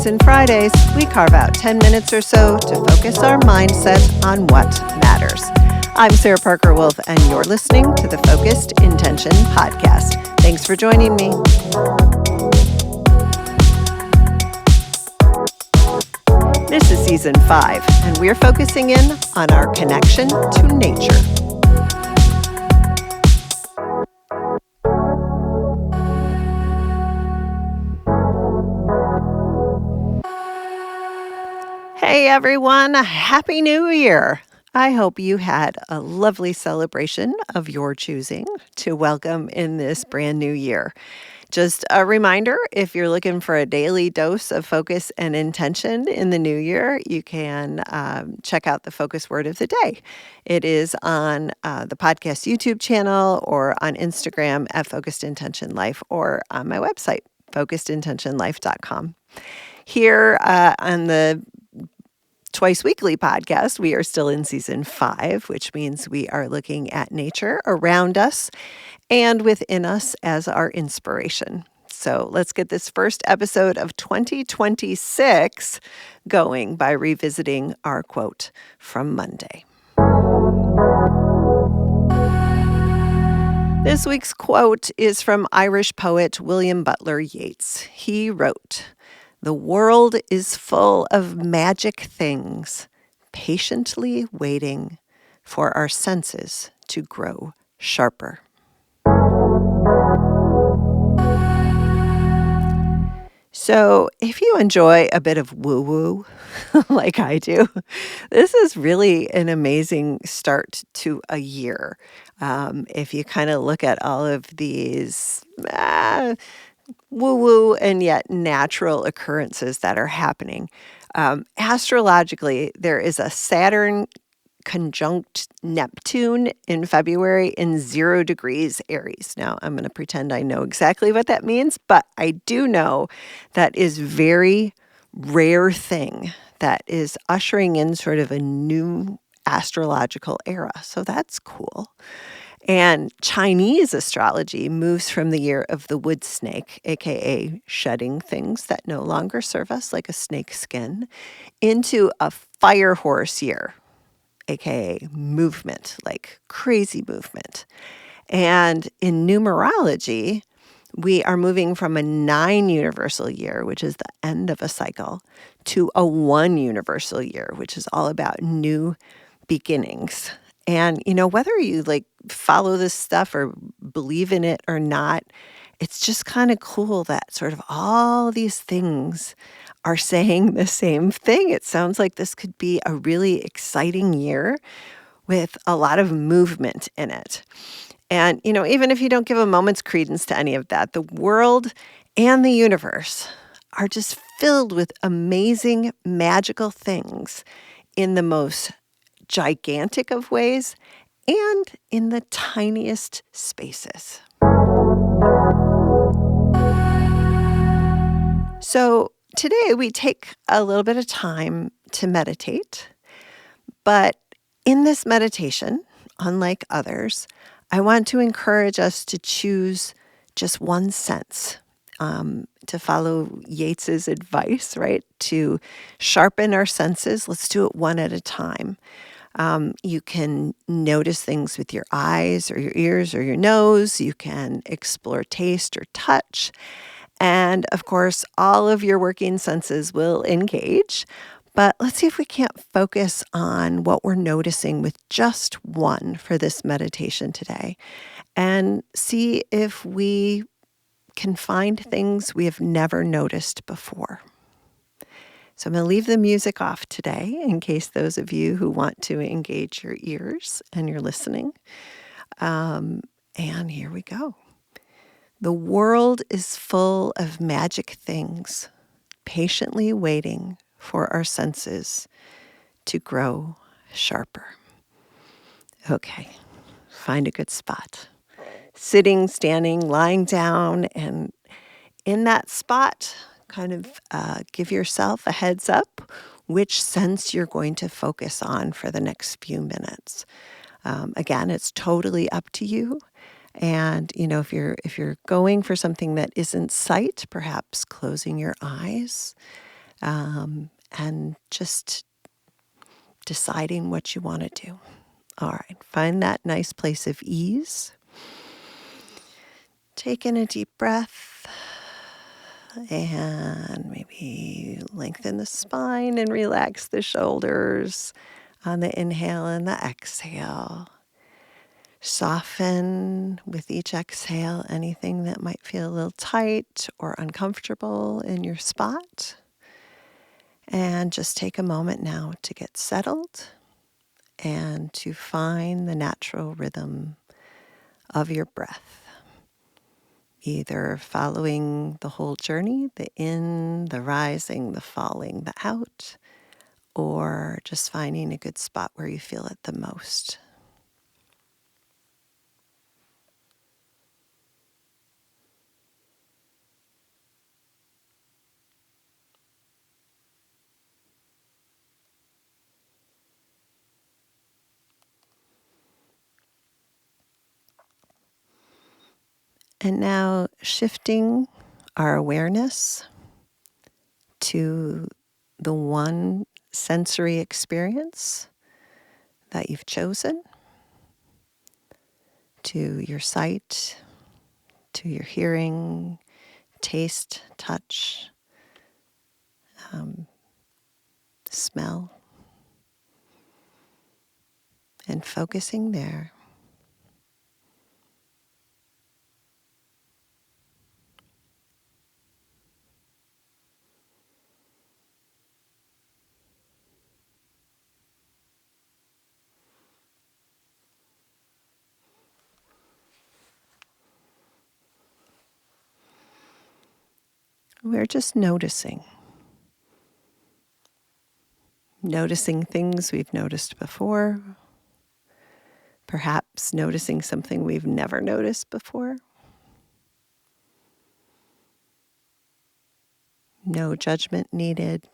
Mondays and Fridays, we carve out 10 minutes or so to focus our mindset on what matters. I'm Sarah Parker Wolf, and you're listening to the Focused Intention Podcast. Thanks for joining me. This is Season 5, and we're focusing in on our connection to nature. Hey everyone, Happy New Year! I hope you had a lovely celebration of your choosing to welcome in this brand new year. Just a reminder, if you're looking for a daily dose of focus and intention in the new year, you can check out the focus word of the day. It is on the podcast YouTube channel or on Instagram at Focused Intention Life or on my website, focusedintentionlife.com. Here on the Twice Weekly podcast, we are still in Season 5, which means we are looking at nature around us and within us as our inspiration. So let's get this first episode of 2026 going by revisiting our quote from Monday. This week's quote is from Irish poet William Butler Yeats. He wrote, "The world is full of magic things, patiently waiting for our senses to grow sharper." So if you enjoy a bit of woo-woo like I do, this is really an amazing start to a year. If you kind of look at all of these woo-woo and yet natural occurrences that are happening. Astrologically, there is a Saturn conjunct Neptune in February in 0 degrees Aries. Now, I'm going to pretend I know exactly what that means, but I do know that is very rare thing that is ushering in sort of a new astrological era. So that's cool. And Chinese astrology moves from the year of the wood snake, aka shedding things that no longer serve us, like a snake skin, into a fire horse year, aka movement, like crazy movement. And in numerology, we are moving from a 9 universal year, which is the end of a cycle, to a 1 universal year, which is all about new beginnings. And, whether you follow this stuff or believe in it or not, it's just kind of cool that sort of all these things are saying the same thing. It sounds like this could be a really exciting year with a lot of movement in it. And, even if you don't give a moment's credence to any of that, the world and the universe are just filled with amazing, magical things in the most gigantic of ways and in the tiniest spaces. So today we take a little bit of time to meditate, but in this meditation, unlike others, I want to encourage us to choose just one sense, to follow Yeats's advice, right? To sharpen our senses. Let's do it one at a time. You can notice things with your eyes or your ears or your nose. You can explore taste or touch. And of course, all of your working senses will engage. But let's see if we can't focus on what we're noticing with just one for this meditation today. And see if we can find things we have never noticed before. So I'm going to leave the music off today in case those of you who want to engage your ears and your listening. And here we go. The world is full of magic things, patiently waiting for our senses to grow sharper. Okay, find a good spot. Sitting, standing, lying down, and in that spot, kind of give yourself a heads up which sense you're going to focus on for the next few minutes. Again, it's totally up to you. And, if you're going for something that isn't sight, perhaps closing your eyes and just deciding what you want to do. All right, find that nice place of ease. Take in a deep breath and maybe lengthen the spine and relax the shoulders on the inhale and the exhale. Soften with each exhale anything that might feel a little tight or uncomfortable in your spot. And just take a moment now to get settled and to find the natural rhythm of your breath. Either following the whole journey, the in, the rising, the falling, the out, or just finding a good spot where you feel it the most. And now shifting our awareness to the one sensory experience that you've chosen, to your sight, to your hearing, taste, touch, smell, and focusing there. We're just noticing things we've noticed before, perhaps noticing something we've never noticed before. No judgment needed.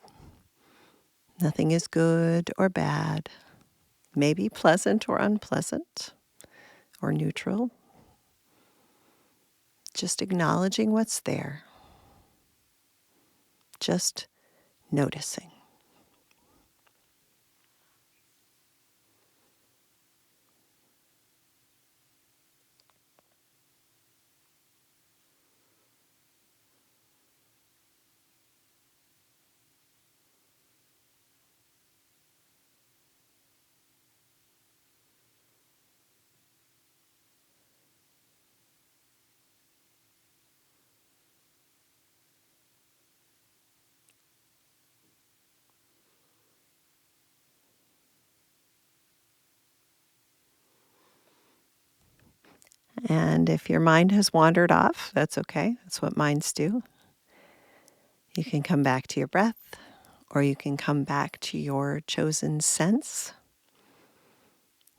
Nothing is good or bad, maybe pleasant or unpleasant or neutral. Just acknowledging what's there. Just noticing. And if your mind has wandered off, that's okay. That's what minds do. You can come back to your breath, or you can come back to your chosen sense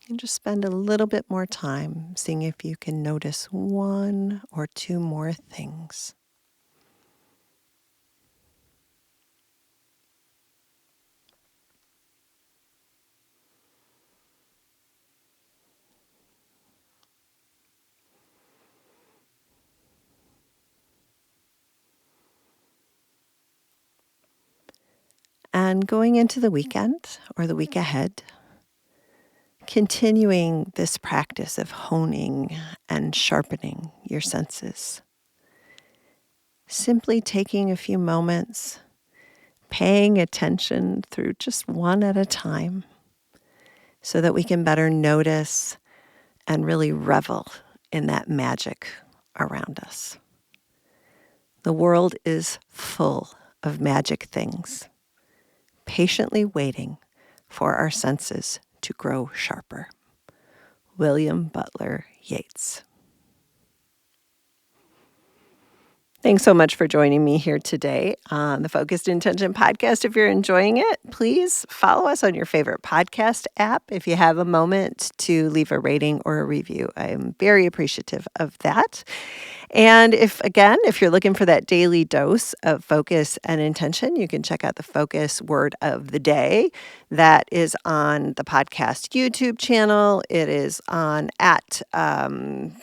and just spend a little bit more time seeing if you can notice one or two more things. And going into the weekend or the week ahead, continuing this practice of honing and sharpening your senses. Simply taking a few moments, paying attention through just one at a time so that we can better notice and really revel in that magic around us. The world is full of magic things, patiently waiting for our senses to grow sharper. William Butler Yeats. Thanks so much for joining me here today on the Focused Intention podcast. If you're enjoying it, please follow us on your favorite podcast app. If you have a moment to leave a rating or a review, I am very appreciative of that. And if you're looking for that daily dose of focus and intention, you can check out the Focus Word of the Day. That is on the podcast YouTube channel. It is on at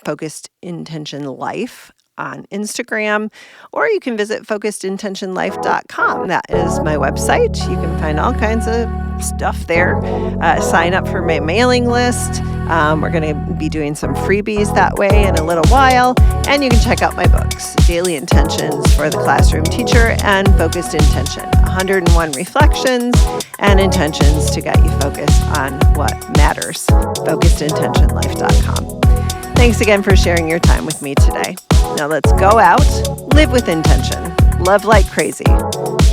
Focused Intention Life on Instagram, or you can visit focusedintentionlife.com. That is my website. You can find all kinds of stuff there. Sign up for my mailing list. We're going to be doing some freebies that way in a little while. And you can check out my books, Daily Intentions for the Classroom Teacher and Focused Intention, 101 Reflections and Intentions to get you focused on what matters, focusedintentionlife.com. Thanks again for sharing your time with me today. Now let's go out, live with intention, love like crazy,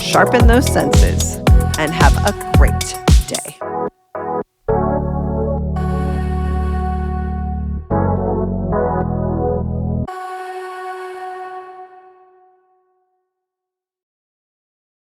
sharpen those senses, and have a great day.